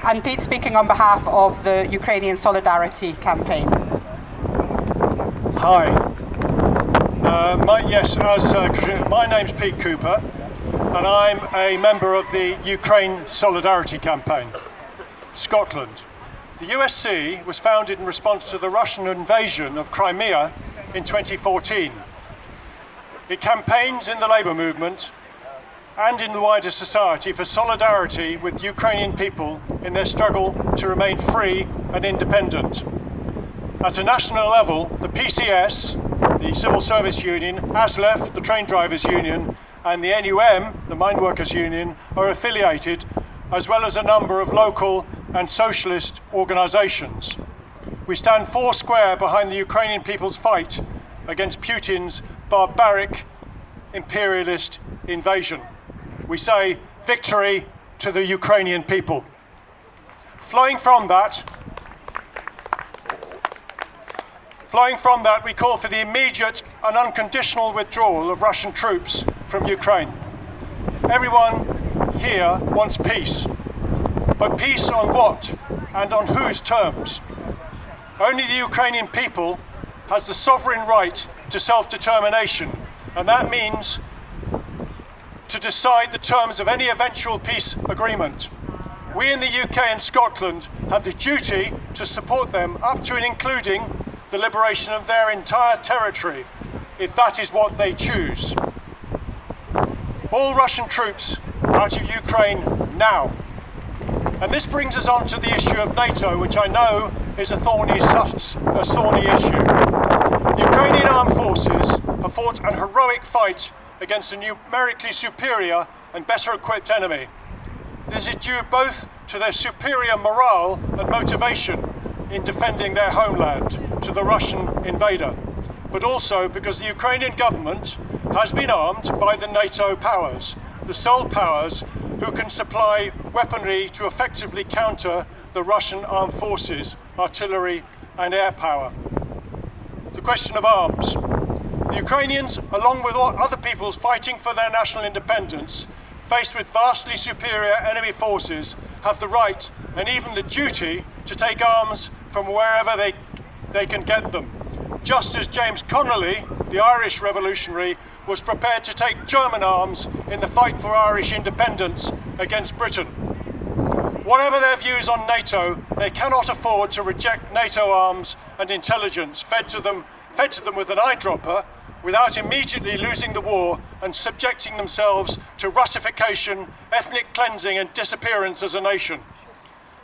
and Pete's speaking on behalf of the Ukrainian Solidarity Campaign. Hi. My name's Pete Cooper, and I'm a member of the Ukraine Solidarity Campaign, Scotland. The USC was founded in response to the Russian invasion of Crimea in 2014. It campaigns in the labour movement and in the wider society for solidarity with Ukrainian people in their struggle to remain free and independent. At a national level, the PCS, the Civil Service Union, ASLEF, the Train Drivers Union, and the NUM, the Mine Workers Union, are affiliated, as well as a number of local and socialist organisations. We stand foursquare behind the Ukrainian people's fight against Putin's barbaric imperialist invasion. We say victory to the Ukrainian people. Flowing from that, we call for the immediate and unconditional withdrawal of Russian troops from Ukraine. Everyone here wants peace, but peace on what and on whose terms? Only the Ukrainian people has the sovereign right to self-determination, and that means to decide the terms of any eventual peace agreement. We in the UK and Scotland have the duty to support them up to and including the liberation of their entire territory, if that is what they choose. All Russian troops out of Ukraine now. And this brings us on to the issue of NATO, which I know is a thorny issue. The Ukrainian armed forces have fought an heroic fight against a numerically superior and better equipped enemy. This is due both to their superior morale and motivation in defending their homeland to the Russian invader, but also because the Ukrainian government has been armed by the NATO powers, the sole powers who can supply weaponry to effectively counter the Russian armed forces, artillery and air power. The question of arms. The Ukrainians, along with all other peoples fighting for their national independence, faced with vastly superior enemy forces, have the right and even the duty to take arms from wherever they can get them. Just as James Connolly, the Irish revolutionary, was prepared to take German arms in the fight for Irish independence against Britain. Whatever their views on NATO, they cannot afford to reject NATO arms and intelligence fed to them with an eyedropper without immediately losing the war and subjecting themselves to Russification, ethnic cleansing and disappearance as a nation.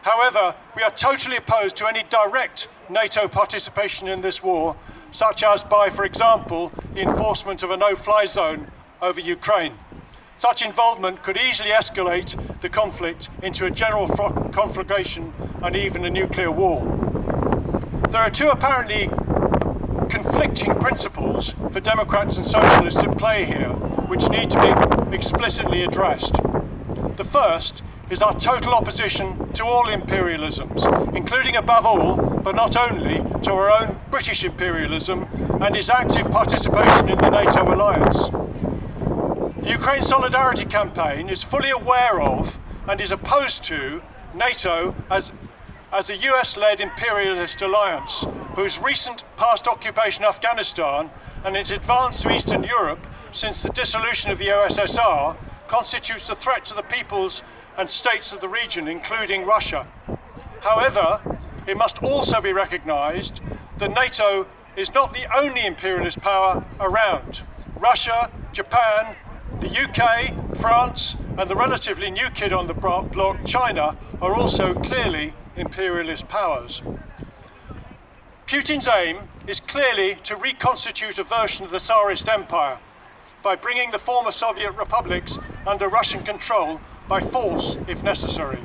However, we are totally opposed to any direct NATO participation in this war, such as by, for example, the enforcement of a no-fly zone over Ukraine. Such involvement could easily escalate the conflict into a general conflagration and even a nuclear war. There are two apparently conflicting principles for Democrats and Socialists at play here, which need to be explicitly addressed. The first is our total opposition to all imperialisms, including above all, but not only, to our own British imperialism and its active participation in the NATO alliance. The Ukraine Solidarity Campaign is fully aware of and is opposed to NATO as a US-led imperialist alliance, whose recent past occupation of Afghanistan and its advance to Eastern Europe since the dissolution of the USSR constitutes a threat to the peoples and states of the region, including Russia. However, it must also be recognised that NATO is not the only imperialist power around. Russia, Japan, the UK, France, and the relatively new kid on the block, China, are also clearly imperialist powers. Putin's aim is clearly to reconstitute a version of the Tsarist Empire by bringing the former Soviet republics under Russian control by force, if necessary,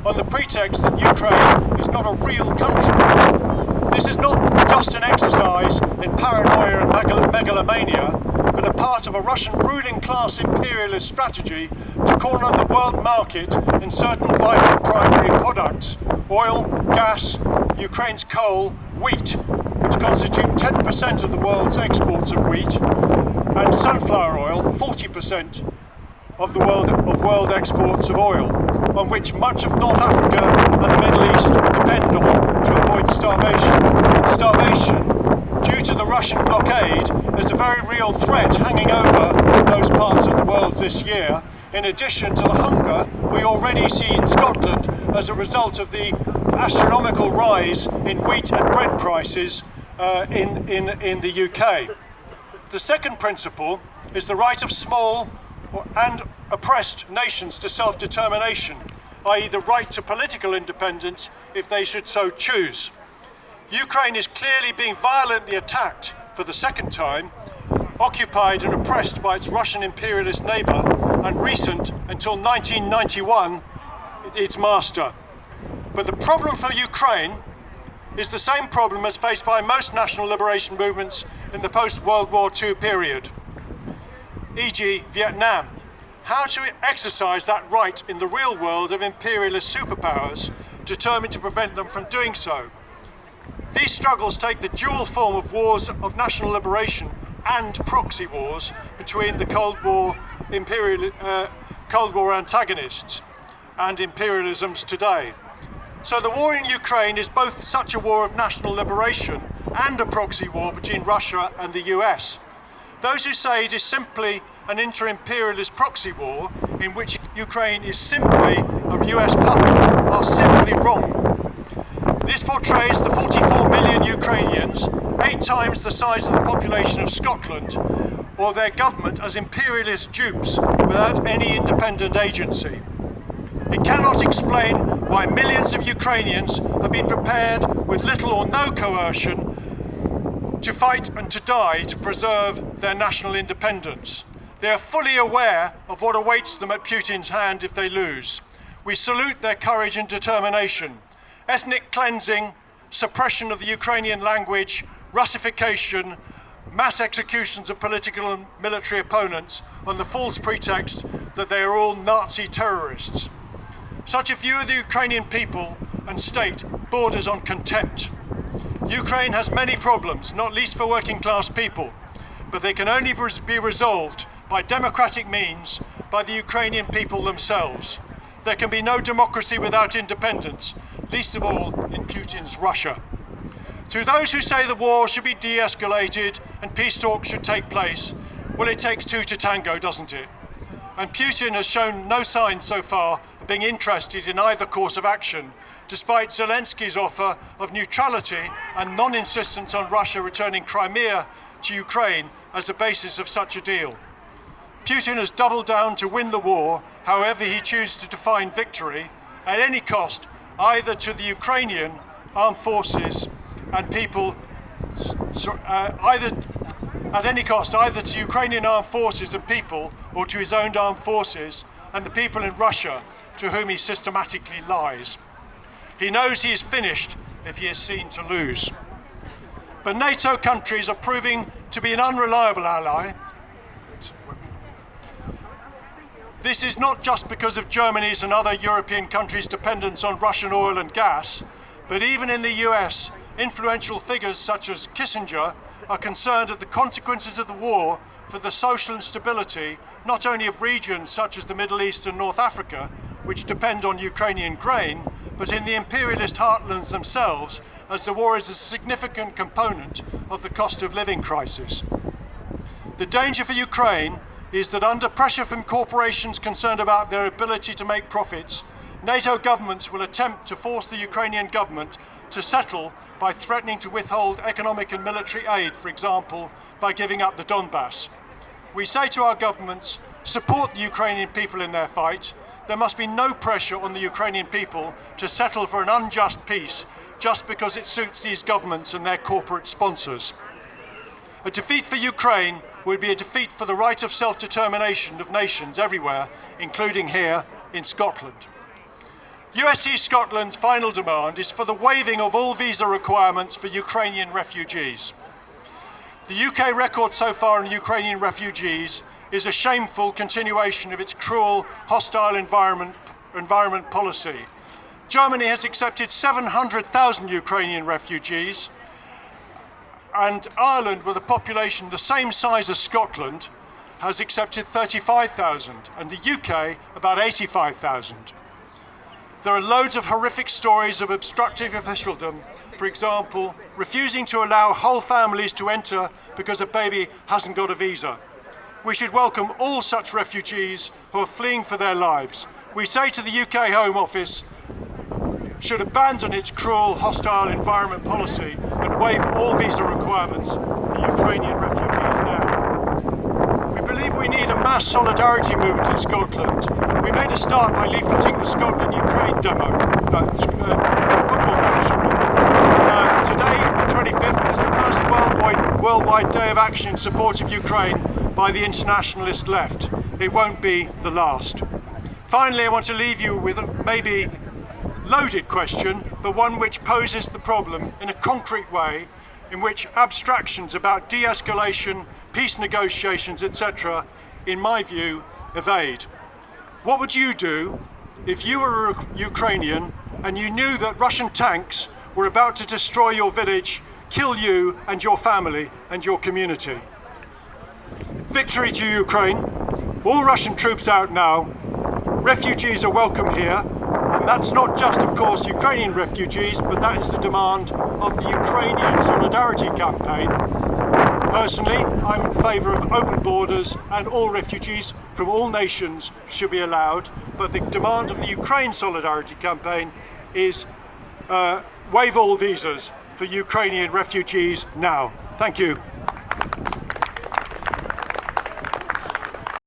on the pretext that Ukraine is not a real country. This is not just an exercise in paranoia and megalomania, but a part of a Russian ruling class imperialist strategy to corner the world market in certain vital primary products: oil, gas, Ukraine's coal, wheat, which constitute 10% of the world's exports of wheat, and sunflower oil, 40% of the world exports of oil. on which much of North Africa and the Middle East depend on to avoid starvation. And starvation, due to the Russian blockade, is a very real threat hanging over those parts of the world this year, in addition to the hunger we already see in Scotland as a result of the astronomical rise in wheat and bread prices in the UK. The second principle is the right of small and oppressed nations to self-determination, i.e. the right to political independence if they should so choose. Ukraine is clearly being violently attacked for the second time, occupied and oppressed by its Russian imperialist neighbour and recent, until 1991, its master. But the problem for Ukraine is the same problem as faced by most national liberation movements in the post-World War II period, e.g. Vietnam. How to exercise that right in the real world of imperialist superpowers determined to prevent them from doing so. These struggles take the dual form of wars of national liberation and proxy wars between the Cold War antagonists and imperialisms today. So the war in Ukraine is both such a war of national liberation and a proxy war between Russia and the US. Those who say it is simply an inter-imperialist proxy war in which Ukraine is simply a US puppet are simply wrong. This portrays the 44 million Ukrainians, 8 times the size of the population of Scotland, or their government as imperialist dupes without any independent agency. It cannot explain why millions of Ukrainians have been prepared with little or no coercion to fight and to die to preserve their national independence. They are fully aware of what awaits them at Putin's hand if they lose. We salute their courage and determination. Ethnic cleansing, suppression of the Ukrainian language, Russification, mass executions of political and military opponents on the false pretext that they are all Nazi terrorists. Such a view of the Ukrainian people and state borders on contempt. Ukraine has many problems, not least for working class people, but they can only be resolved by democratic means by the Ukrainian people themselves. There can be no democracy without independence, least of all in Putin's Russia. To those who say the war should be de-escalated and peace talks should take place, well, it takes two to tango, doesn't it? And Putin has shown no signs so far of being interested in either course of action, despite Zelensky's offer of neutrality and non-insistence on Russia returning Crimea to Ukraine as the basis of such a deal. Putin has doubled down to win the war, however he chooses to define victory, at any cost, either to the Ukrainian armed forces and people, either to Ukrainian armed forces and people, or to his own armed forces and the people in Russia to whom he systematically lies. He knows he is finished if he is seen to lose. But NATO countries are proving to be an unreliable ally. This is not just because of Germany's and other European countries' dependence on Russian oil and gas, but even in the US, influential figures such as Kissinger are concerned at the consequences of the war for the social instability not only of regions such as the Middle East and North Africa, which depend on Ukrainian grain, but in the imperialist heartlands themselves, as the war is a significant component of the cost of living crisis. The danger for Ukraine is that under pressure from corporations concerned about their ability to make profits, NATO governments will attempt to force the Ukrainian government to settle by threatening to withhold economic and military aid, for example, by giving up the Donbass. We say to our governments, support the Ukrainian people in their fight. There must be no pressure on the Ukrainian people to settle for an unjust peace just because it suits these governments and their corporate sponsors. A defeat for Ukraine would be a defeat for the right of self-determination of nations everywhere, including here in Scotland. USC Scotland's final demand is for the waiving of all visa requirements for Ukrainian refugees. The UK record so far on Ukrainian refugees is a shameful continuation of its cruel, hostile environment policy. Germany has accepted 700,000 Ukrainian refugees, and Ireland, with a population the same size as Scotland, has accepted 35,000, and the UK about 85,000. There are loads of horrific stories of obstructive officialdom, for example, refusing to allow whole families to enter because a baby hasn't got a visa. We should welcome all such refugees who are fleeing for their lives. We say to the UK Home Office should abandon its cruel, hostile environment policy and waive all visa requirements for Ukrainian refugees now. We believe we need a mass solidarity movement in Scotland. We made a start by leafleting the Scotland-Ukraine football match. Today, the 25th, is the first worldwide day of action in support of Ukraine by the internationalist left. It won't be the last. Finally, I want to leave you with a maybe loaded question, but one which poses the problem in a concrete way, in which abstractions about de-escalation, peace negotiations, etc., in my view, evade. What would you do if you were a Ukrainian and you knew that Russian tanks were about to destroy your village, kill you and your family and your community? Victory to Ukraine. All Russian troops out now. Refugees are welcome here. And that's not just, of course, Ukrainian refugees, but that is the demand of the Ukrainian Solidarity Campaign. Personally, I'm in favour of open borders and all refugees from all nations should be allowed, but the demand of the Ukraine Solidarity Campaign is waive all visas for Ukrainian refugees now. Thank you.